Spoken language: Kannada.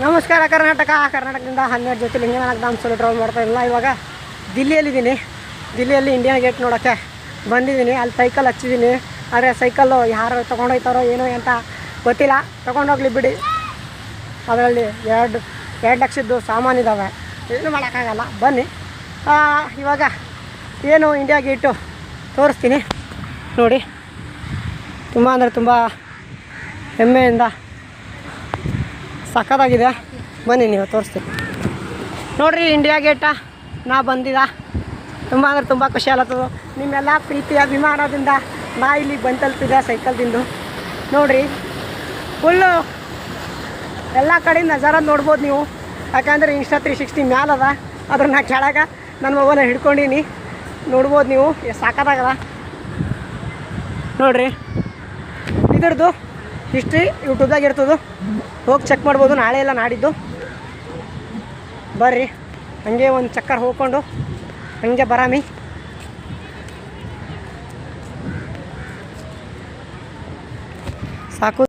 ನಮಸ್ಕಾರ ಕರ್ನಾಟಕದಿಂದ 12 ಜ್ಯೋತಿರ್ಲಿಂಗ ನಾನು ಸಲ ಟ್ರಾವೆಲ್ ಮಾಡ್ತಾಯಿಲ್ಲ. ಇವಾಗ ದಿಲ್ಲಿಯಲ್ಲಿದ್ದೀನಿ. ದಿಲ್ಲಿಯಲ್ಲಿ ಇಂಡಿಯಾ ಗೇಟ್ ನೋಡೋಕ್ಕೆ ಬಂದಿದ್ದೀನಿ. ಅಲ್ಲಿ ಸೈಕಲ್ ಹಚ್ಚಿದ್ದೀನಿ. ಆದರೆ ಸೈಕಲ್ಲು ಯಾರು ತೊಗೊಂಡೋಗ್ತಾರೋ ಏನೋ ಅಂತ ಗೊತ್ತಿಲ್ಲ. ತೊಗೊಂಡೋಗ್ಲಿ ಬಿಡಿ. ಅದರಲ್ಲಿ ಎರಡು ಲಕ್ಷದ್ದು ಸಾಮಾನಿದ್ದಾವೆ, ಏನು ಮಾಡೋಕ್ಕಾಗಲ್ಲ. ಬನ್ನಿ ಇವಾಗ ಏನು ಇಂಡಿಯಾ ಗೇಟು ತೋರಿಸ್ತೀನಿ ನೋಡಿ. ತುಂಬ ಅಂದರೆ ತುಂಬ ಹೆಮ್ಮೆಯಿಂದ ಸಖತ್ತಾಗಿದೆ. ಬನ್ನಿ ನೀವು ತೋರಿಸ್ತೀನಿ ನೋಡಿರಿ. ಇಂಡಿಯಾ ಗೇಟ ನಾ ಬಂದಿದ್ದ ತುಂಬ ಅಂದರೆ ತುಂಬ ಖುಷಿ ಆಗತ್ತದು. ನಿಮ್ಮೆಲ್ಲ ಪ್ರೀತಿ ಅಭಿಮಾನದಿಂದ ನಾ ಇಲ್ಲಿಗೆ ಬಂದು ತಲುಪಿದೆ ಸೈಕಲ್ದಿಂದ. ನೋಡಿರಿ ಫುಲ್ಲು ಎಲ್ಲ ಕಡೆ ನಜಾರ ನೋಡ್ಬೋದು ನೀವು. ಯಾಕಂದರೆ ಇನ್ಸ್ಟಾ 360 ಮ್ಯಾಲದ, ಅದ್ರ ನಾ ಕೆಳಗೆ ನನ್ನ ಮೊಬೈಲ್ ಹಿಡ್ಕೊಂಡೀನಿ. ನೋಡ್ಬೋದು ನೀವು, ಸಾಕಾಗದ ನೋಡಿರಿ. ಇದ್ರದ್ದು ಹಿಸ್ಟ್ರಿ ಯೂಟ್ಯೂಬ್ದಾಗ ಇರ್ತದೆ, ಹೋಗಿ ಚೆಕ್ ಮಾಡ್ಬೋದು. ನಾಳೆ ಎಲ್ಲ ನಾಡಿದ್ದು ಬರ್ರಿ. ಹಂಗೆ ಒಂದು ಚಕ್ಕರ್ ಹೋಗ್ಕೊಂಡು ಹಂಗೆ ಬರಾಮಿ. ಸಾಕು.